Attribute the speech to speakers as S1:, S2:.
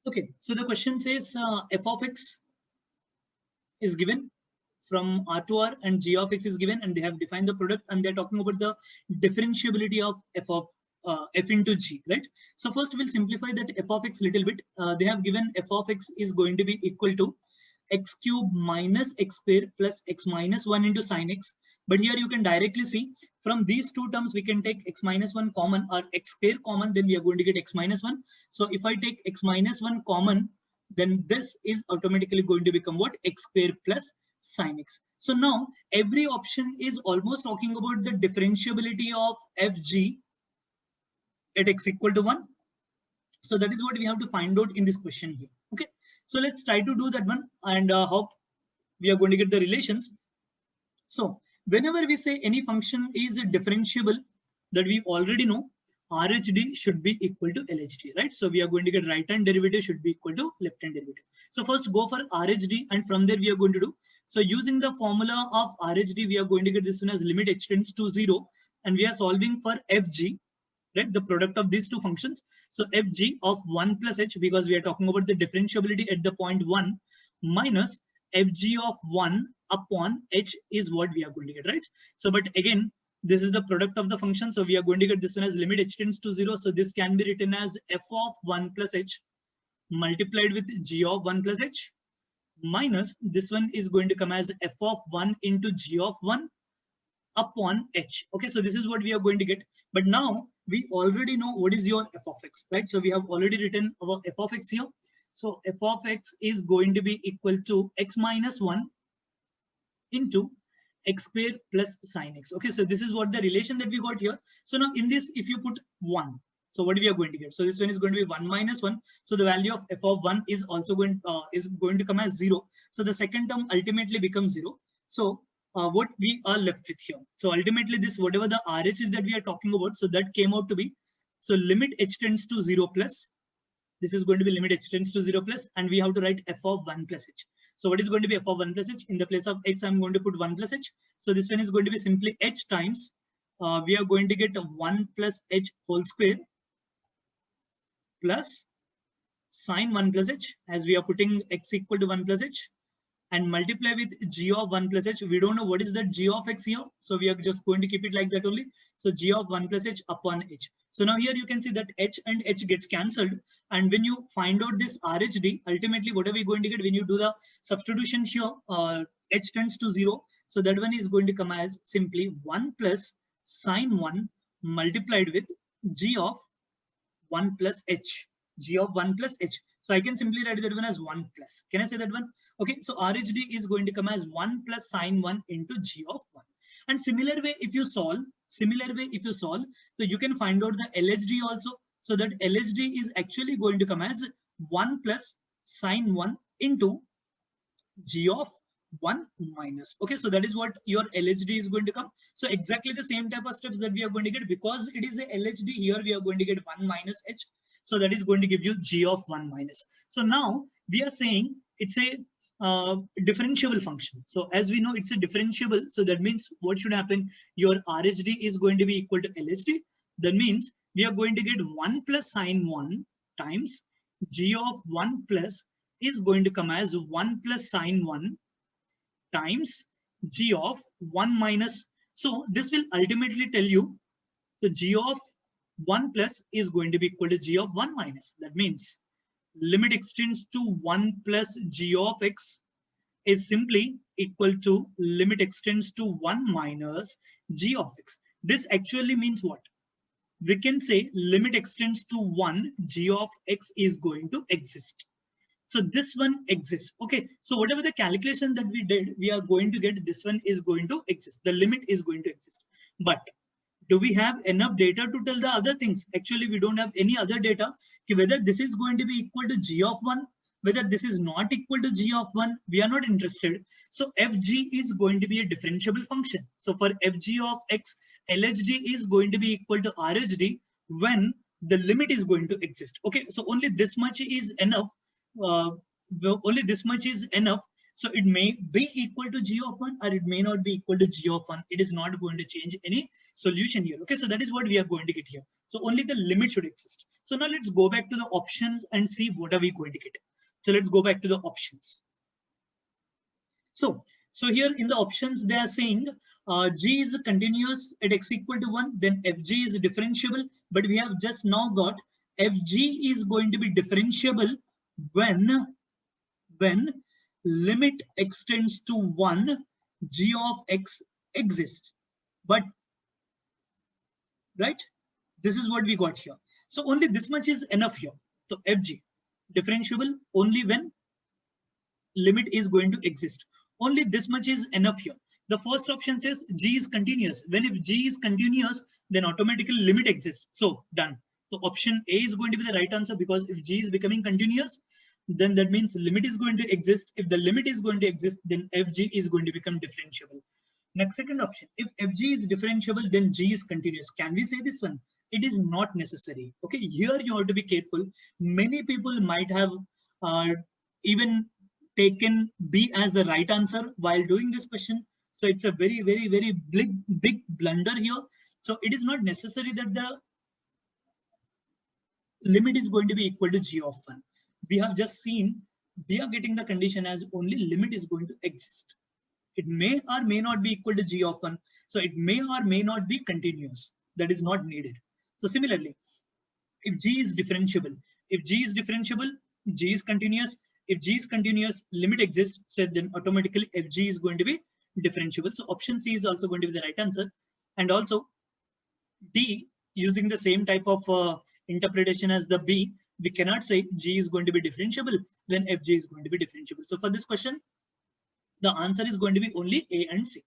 S1: Okay, so the question says f of x is given from R to R and g of x is given, and they have defined the product, and they're talking about the differentiability of f of f into g, right? So first we'll simplify that f of x little bit. They have given f of x is going to be equal to x cube minus x square plus x minus 1 into sine x. But here you can directly see from these two terms we can take x minus 1 common or x square common, then we are going to get x minus 1. So if I take x minus 1 common, then this is automatically going to become what? X square plus sine x. So now every option is almost talking about the differentiability of fg at x equal to 1. So that is what we have to find out in this question here. Okay, so let's try to do that one, and how we are going to get the relations. So whenever we say any function is differentiable, that we already know RHD should be equal to LHD, right? So we are going to get right hand derivative should be equal to left hand derivative. So first go for RHD, and from there we are going to do. So using the formula of RHD, we are going to get this one as limit h tends to 0, and we are solving for FG, right? The product of these two functions. So fg of 1 plus h, because we are talking about the differentiability at the point 1, minus fg of 1 upon h is what we are going to get, right? So but again, this is the product of the function, so we are going to get this one as limit h tends to 0. So this can be written as f of 1 plus h multiplied with g of 1 plus h, minus this one is going to come as f of 1 into g of 1 upon h. Okay, so this is what we are going to get. But now we already know what is your f of x, right? So we have already written our f of x here. So f of x is going to be equal to x minus 1 into x square plus sine x. Okay, so this is what the relation that we got here. So now in this, if you put 1, so what we are going to get? So this one is going to be 1 minus 1. So the value of f of 1 is also going to come as 0. So the second term ultimately becomes 0. So what we are left with here. So ultimately this, whatever the RH is that we are talking about, so that came out to be, so limit h tends to 0 plus, this is going to be limit h tends to 0 plus, and we have to write f of 1 plus h. So what is going to be f of 1 plus h? In the place of x, I'm going to put 1 plus h. So this one is going to be simply h times, we are going to get 1 plus h whole square plus sine 1 plus h, as we are putting x equal to 1 plus h, and multiply with g of 1 plus h. We don't know what is that g of x here, so we are just going to keep it like that only. So g of 1 plus h upon h. So now here you can see that h and h gets cancelled, and when you find out this RHD, ultimately what are we going to get when you do the substitution here? H tends to 0, so that one is going to come as simply 1 plus sine 1 multiplied with g of 1 plus h. G of 1 plus h. So I can simply write that one as 1 plus. Can I say that one? Okay, so RHD is going to come as 1 plus sine 1 into g of 1. And similar way, if you solve, so you can find out the LHD also. So that LHD is actually going to come as 1 plus sine 1 into g of 1 minus. Okay, so that is what your LHD is going to come. So exactly the same type of steps that we are going to get, because it is a LHD here, we are going to get 1 minus h. So that is going to give you g of 1 minus. So now we are saying it's a differentiable function. So as we know, it's a differentiable. So that means what should happen? Your RHD is going to be equal to LHD. That means we are going to get 1 plus sine 1 times g of 1 plus is going to come as 1 plus sine 1 times g of 1 minus. So this will ultimately tell you the g of 1 plus is going to be equal to g of 1 minus. That means limit x tends to 1 plus g of x is simply equal to limit x tends to 1 minus g of x. This actually means what? We can say limit x tends to 1, g of x is going to exist. So this one exists. Okay, so whatever the calculation that we did, we are going to get this one is going to exist. The limit is going to exist. But do we have enough data to tell the other things? Actually, we don't have any other data. Whether this is going to be equal to g of 1, whether this is not equal to g of 1, we are not interested. So fg is going to be a differentiable function. So for fg of x, LHD is going to be equal to RHD when the limit is going to exist. Okay, so only this much is enough. Only this much is enough So it may be equal to g of 1 or it may not be equal to g of 1. It is not going to change any solution here. Okay, so that is what we are going to get here. So only the limit should exist. So now let's go back to the options and see what are we going to get. So let's go back to the options. So here in the options, they are saying g is continuous at x equal to 1, then fg is differentiable, but we have just now got fg is going to be differentiable when limit extends to 1, g of x exists. But right, this is what we got here. So only this much is enough here. So fg differentiable only when limit is going to exist. Only this much is enough here. The first option says g is continuous. When if g is continuous, then automatically limit exists. So done. So option A is going to be the right answer, because if g is becoming continuous, then that means limit is going to exist. If the limit is going to exist, then fg is going to become differentiable. Next, second option, if fg is differentiable, then g is continuous. Can we say this one? It is not necessary. Okay, here you have to be careful. Many people might have even taken B as the right answer while doing this question. So it's a very, very, very big blunder here. So it is not necessary that the limit is going to be equal to g of 1. We have just seen we are getting the condition as only limit is going to exist. It may or may not be equal to g of 1. So it may or may not be continuous. That is not needed. So similarly, if g is differentiable, g is continuous. If g is continuous, limit exists, so then automatically fg is going to be differentiable. So option C is also going to be the right answer. And also D, using the same type of interpretation as the B, we cannot say g is going to be differentiable when fg is going to be differentiable. So for this question, the answer is going to be only A and C.